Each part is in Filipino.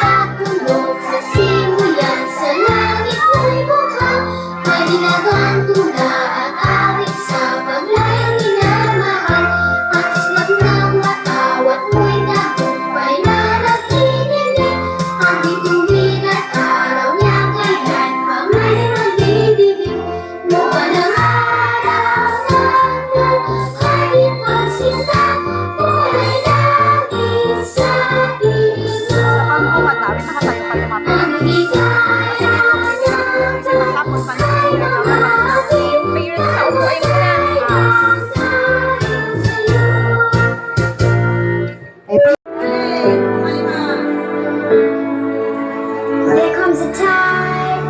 nakatulog sa simulan, sa langit mo'y buka. May ginaganto na ang awit sa paglayang minamahal. Ang islap ng matawat mo'y tagumpay na nagtitinig. Ang bituin at araw niya kailan pa may magdidilig. Mukha ng araw na kahit magsinta, kulay langit sa piling mo. Nakatayo pa yung mga Ang ligaya ng tapos pansin na yung parents sa upo ay There comes a time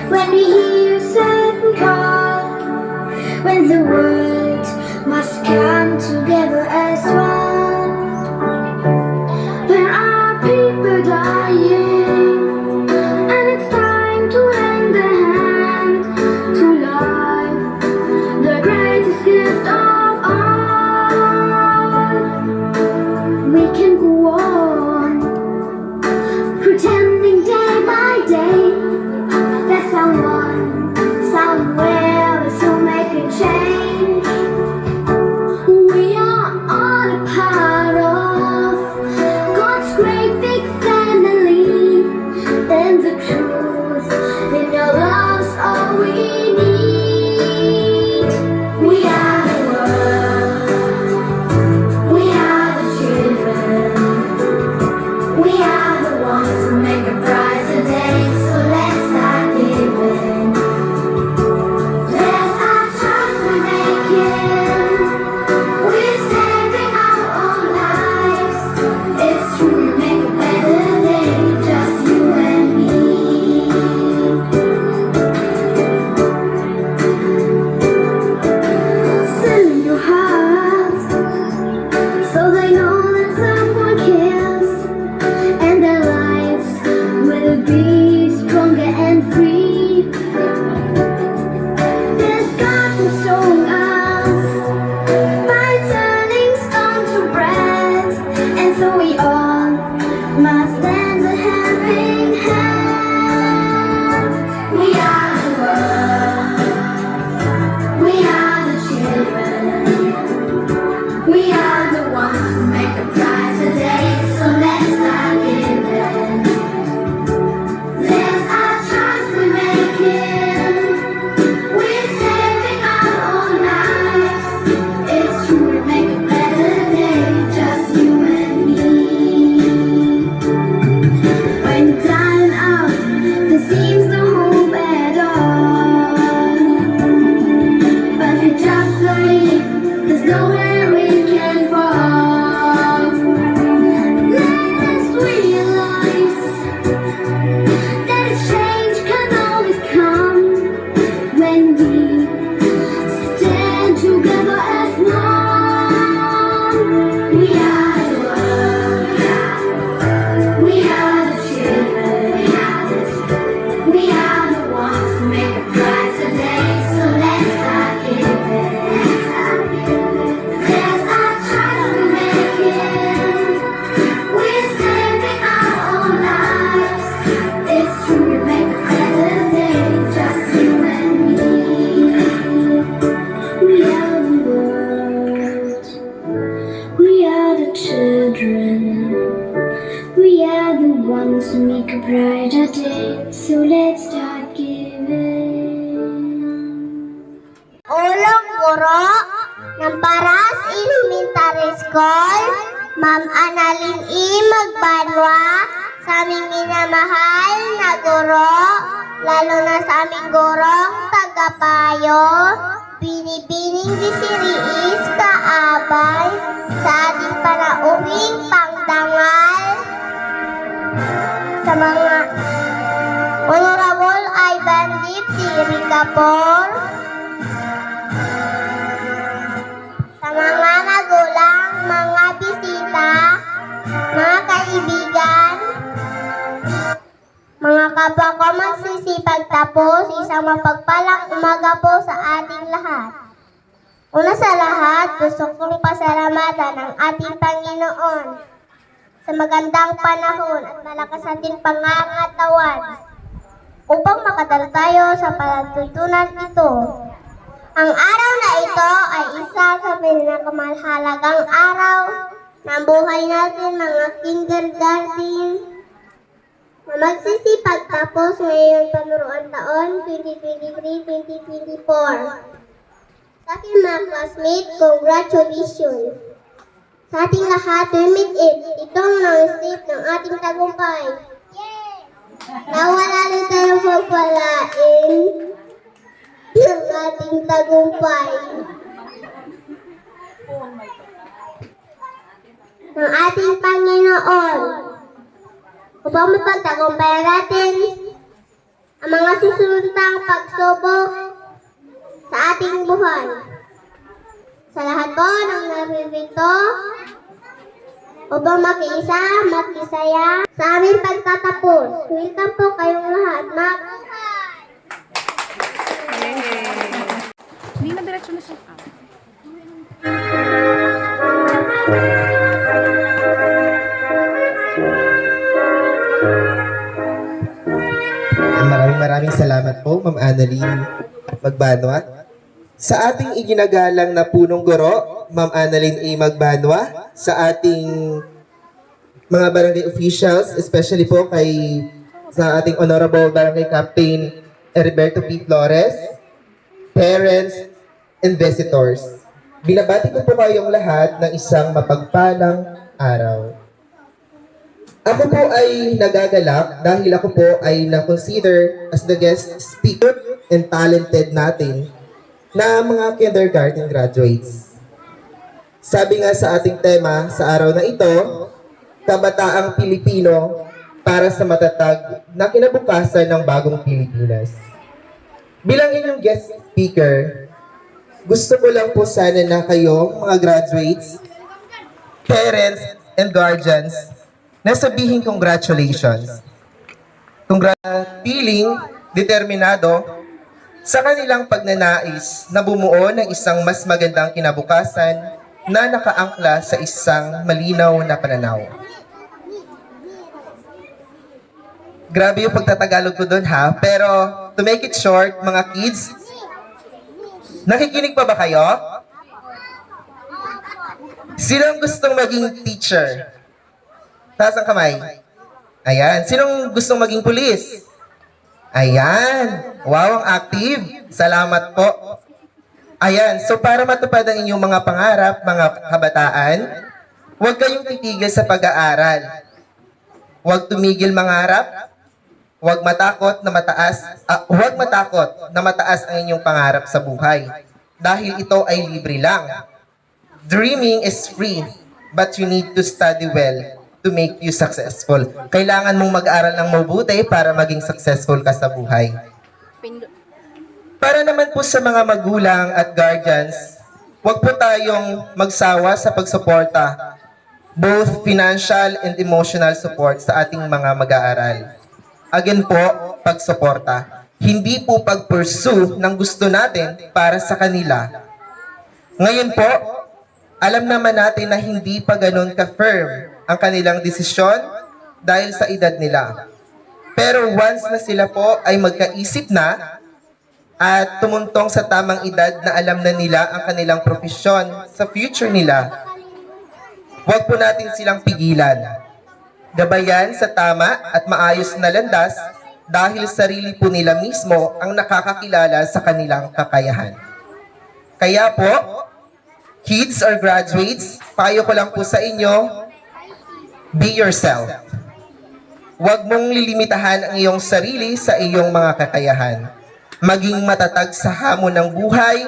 when we hear a certain call, when the world must come together as one. There are people dying, and it's time to lend a hand to life, the greatest gift of all. We can go on pretending day by day that someone, somewhere will make a change. We are all a part of God's great big family, and the truth in your love's all we need. We are the world, we are the children, we are the ones who make a brighter day, so let's start giving. There's our choice we're making. We're saving our own lives. It's true, we make a better day, just you and me. Send in your hearts, so they know that someone cares, and their lives will be stronger and free. There's God who's showing us by turning stone to bread, and so we all must lend a helping hand. We are the world, we are the children, we are the ones who make a brighter day, so let's start giving. There's our choice we're making. We're saving our own lives. It's true, we make a better day, just you and me. When you're down and out, there seems no hope at all. But we just believe there's nowhere we can fall. Let's realize that a change can always come when we stand together as one. We are the world, we are the children, we are the ones who make a brighter day, so let's start giving. There's our choice we're making. We're saving our own lives. It's true, we make a better day, just you and me. We are the world, we are the children, we are the ones who make a brighter day, so let's start giving. Ulong Guro ng Paras Elementary School, Ma'am Annalyn E. Magbanwa, sa aming minamahal na guro, lalo na sa aming gurong tagapayo, binibining Desiriis Kaabay, sa ating panauwing pangdangal, sa mga Honorable Ivan Dip Tiricapor, sa mga magulang, mga bisita, mga kaibigan, mga kapwa ko magsisipag tapos, isang mapagpalang umaga po sa ating lahat. Una sa lahat, gusto kong pasalamatan ang ating Panginoon sa magandang panahon at malakas ating pangangatawan upang makadal tayo sa palatuntunan ito. Ang araw na ito ay isa sa pinakamahalagang araw ng buhay natin mga kindergarten na magsisipag tapos ngayong panuruan taon 2023-2024. Sa aking mga classmates, congratulations! Sa ating lahat, we meet it. Itong nang-step ng ating tagumpay. Nawala rin tayong pagpalain ng ating tagumpay. Ng ating Panginoon. Upang mapagtagumpayan natin ang mga susuntang pagsubok sa ating buhay. Sa lahat po ng naririto, upang makiisa, makisaya sa aming pagtatapos. Welcome po kayong lahat. Hindi na diretso na siya. Maraming salamat po, Ma'am Annalyn Magbanwa. Sa ating iginagalang na punong guro, Ma'am Annalyn A. Magbanwa, sa ating mga barangay officials, especially po sa ating Honorable Barangay Captain Heriberto P. Flores, parents, and visitors. Binabati ko po kayong lahat ng isang mapagpalang araw. Ako po ay nagagalak dahil ako po ay na-consider as the guest speaker and talented natin na mga kindergarten graduates. Sabi nga sa ating tema sa araw na ito, Kabataang Pilipino para sa matatag na kinabukasan ng bagong Pilipinas. Bilang inyong guest speaker, gusto ko lang po sana na kayo, mga graduates, parents, and guardians, na sabihin congratulations. Feeling determinado sa kanilang pagnanais na bumuo ng isang mas magandang kinabukasan na nakaangkla sa isang malinaw na pananaw. Grabe yung pagtatagalog ko doon ha, pero to make it short, mga kids, nakikinig pa ba kayo? Sino ang gustong maging teacher? Taas ang kamay. Ayan. Sinong gustong maging pulis? Ayan. Wow, ang active. Salamat po. Ayan. So, para matupad ang inyong mga pangarap, mga kabataan, huwag kayong titigil sa pag-aaral. Huwag tumigil mangarap. Huwag matakot na mataas ang inyong pangarap sa buhay. Dahil ito ay libre lang. Dreaming is free, but you need to study well to make you successful. Kailangan mong mag-aral ng mabuti para maging successful ka sa buhay. Para naman po sa mga magulang at guardians, huwag po tayong magsawa sa pagsuporta, both financial and emotional support sa ating mga mag-aaral. Again po, pagsuporta. Hindi po pag-pursue ng gusto natin para sa kanila. Ngayon po, alam naman natin na hindi pa ganun ka-firm ang kanilang desisyon dahil sa edad nila. Pero once na sila po ay magkaisip na at tumuntong sa tamang edad na alam na nila ang kanilang profesyon sa future nila, huwag po natin silang pigilan. Gabayan sa tama at maayos na landas dahil sarili po nila mismo ang nakakakilala sa kanilang kakayahan. Kaya po, kids or graduates, payo ko lang po sa inyo, be yourself. Huwag mong lilimitahan ang iyong sarili sa iyong mga kakayahan. Maging matatag sa hamon ng buhay.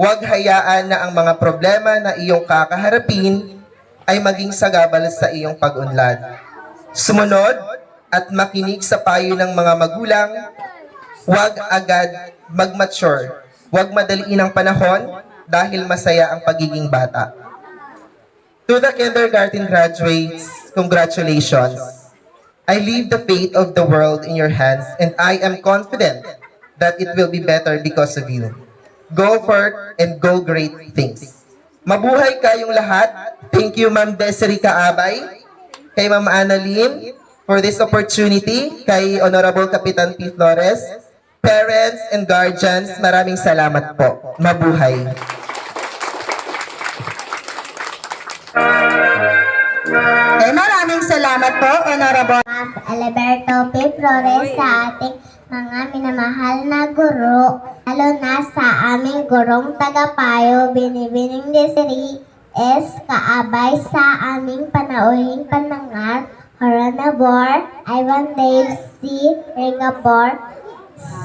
Huwag hayaan na ang mga problema na iyong kakaharapin ay maging sagabal sa iyong pag-unlad. Sumunod at makinig sa payo ng mga magulang. Huwag agad mag-mature. Huwag madaliin ang panahon dahil masaya ang pagiging bata. To the kindergarten graduates, congratulations. I leave the fate of the world in your hands and I am confident that it will be better because of you. Go forth and go great things. Mabuhay kayong lahat. Thank you, Ma'am Desiree Kaabay. kay Ma'am Annalyn for this opportunity, kay Honorable Kapitan P. Flores, parents and guardians, maraming salamat po. Mabuhay. Maraming salamat po, Honorable Alberto P. Flores sa ating mga minamahal na guro, lalo na sa aming gurong tagapayo, Binibining Desiree S. Kaabay sa aming panauhing panangar, Horanabor, Ivan Dave C. Regapor,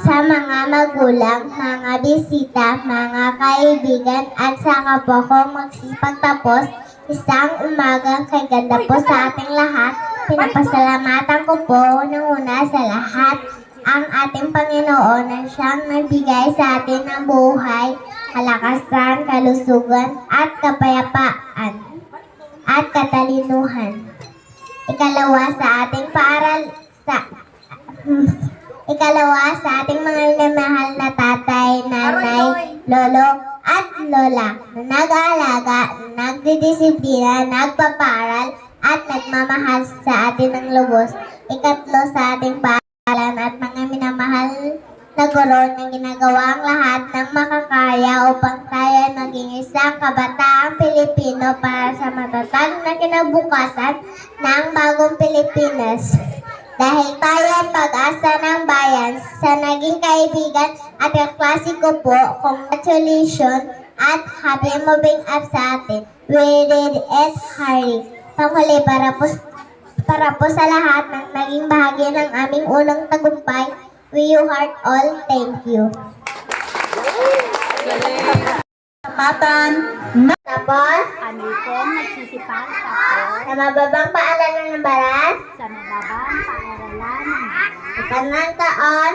sa mga magulang, mga bisita, mga kaibigan, at sa kapwa ko magsipagtapos, isang umaga kay ganda po sa ating lahat. Pinapasalamatan ko po unang-una sa lahat ang ating Panginoon na siyang nagbigay sa atin ng buhay, kalakasan, kalusugan, at kapayapaan, at katalinuhan. Ikalawa sa ating Ikalawa sa ating mga minamahal na tatay, nanay, lolo, at lola na nag-aalaga, nagdidisiplina, nagpaparal, at nagmamahal sa atin ng lubos. Ikatlo sa ating paaralan at mga minamahal na guro na ginagawa ang lahat ng makakaya upang tayo maging isang kabataang Pilipino para sa matatag na kinabukasan ng bagong Pilipinas. Dahil tayo ang pag-asa ng bayan, sa naging kaibigan at kaklase ko po, congratulations at happy moving up sa atin. We did it, Harry. Panghuli, para po sa lahat ng naging bahagi ng aming unang tagumpay, we you heart all, thank you. Kapatan Tapos, Kami pong nagsisipag tapos sa mababang paaralan ng baras, sa mababang paaralan ng sa kanang taon,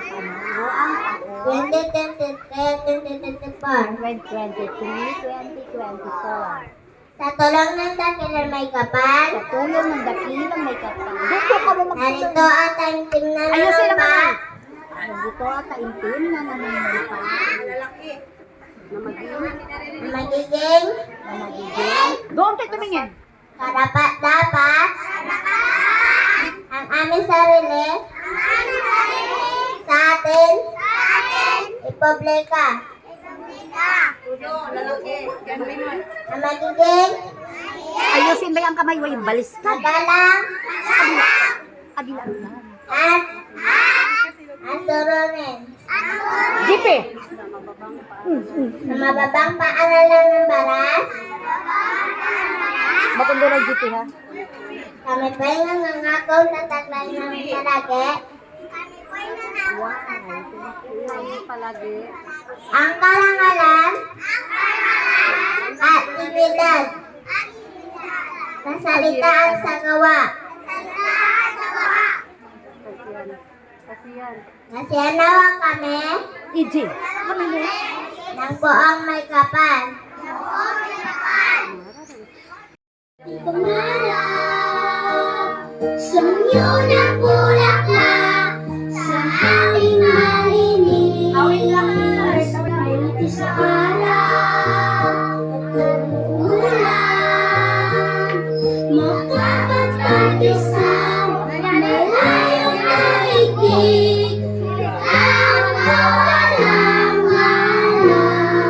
panaluang taon 2023-2024. 2023-2024. Sa tulong ng dakilang may kapal, Sa tulong ng dakilang may kapal. Dito ka mo narito magsulong. ang taimtim na Ayusin naman. lumpa. Nandito at taimtim na nanunulpa. Na Magiging magiging. Doon tayo tumingin. karapat-dapat ang aming sarili sa atin Republika na magiging Ayusin ba yung kamay mo yung baliskad? magalang Agila. at asurunin Jipe. sa mababang paaralan ng baras. Makundo ng jipe ha. Kami po'y nangangako sa taglay ng palagi Palagi. ang karangalan at dignidad sa salita at sa gawa. Kasiyan. Nasiyanawa kami Iji. Kami mo. ng buong may kapal. Sumyo na bulaklak sa ating marinig. Buti sa araw, umulan, magkakapag-isang malayong naigig, ang walang ngalan.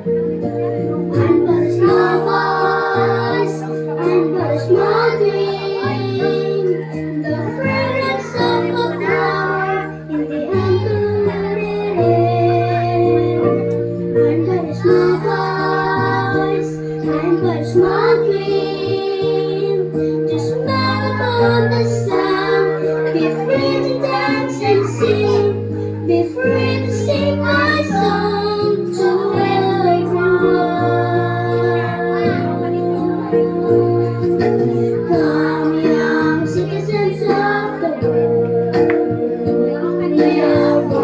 And but a small voice, and but a small dream, the fragrance of a flower in the unpolluted air. And but a small voice, and but a small dream, just mad about the sound. Be free to dance and sing, be free to sing my song to everyone. Come, young citizens of the world, we are one,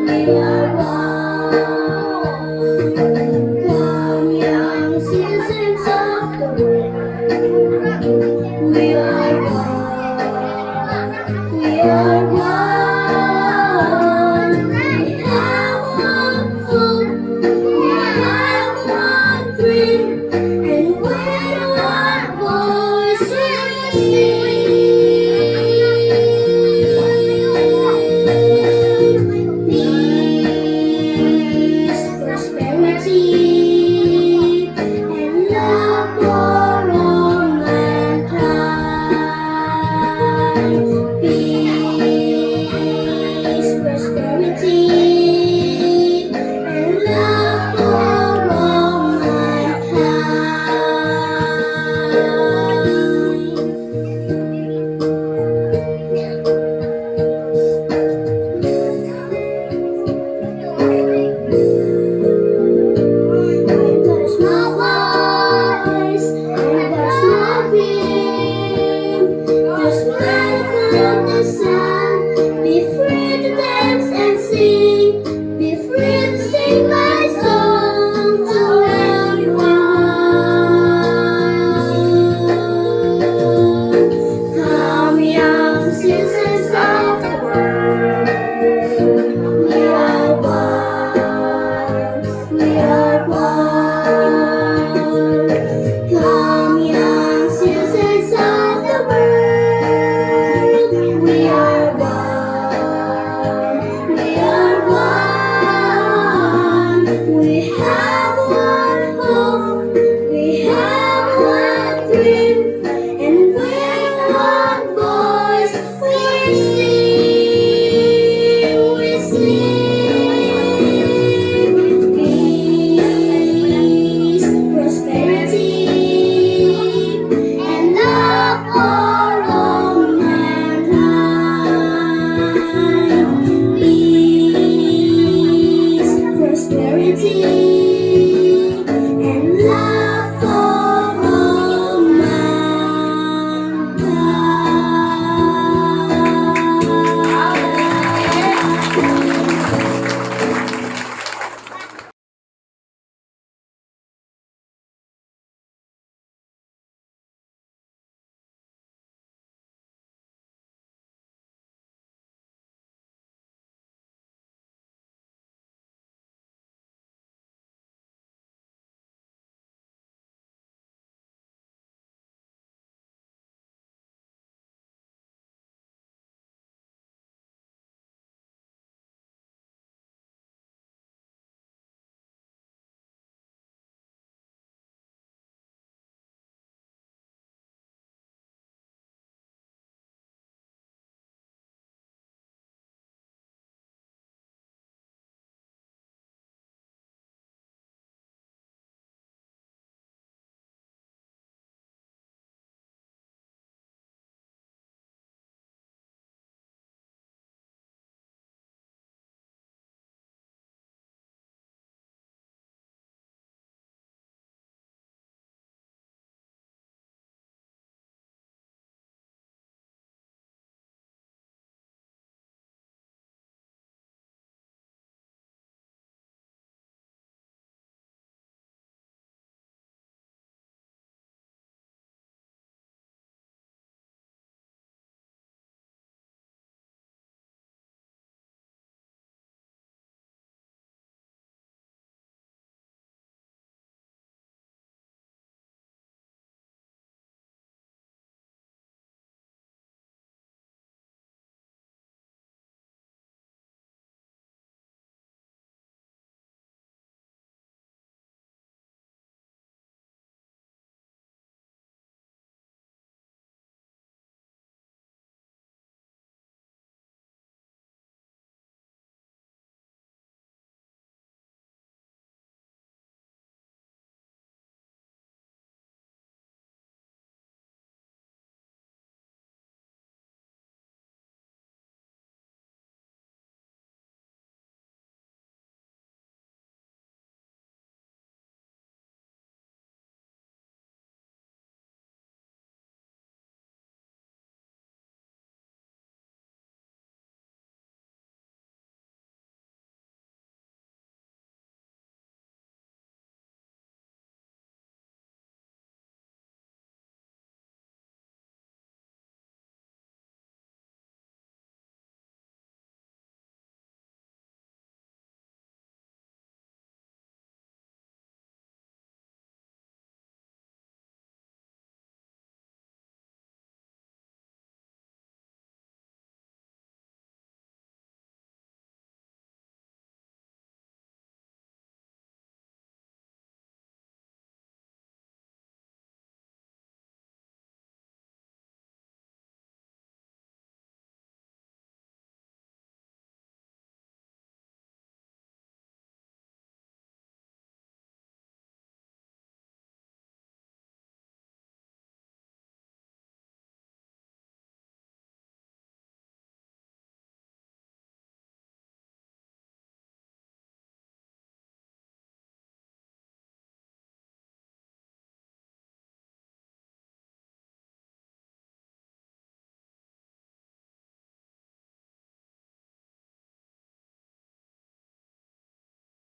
we are one. Come, young citizens of the world.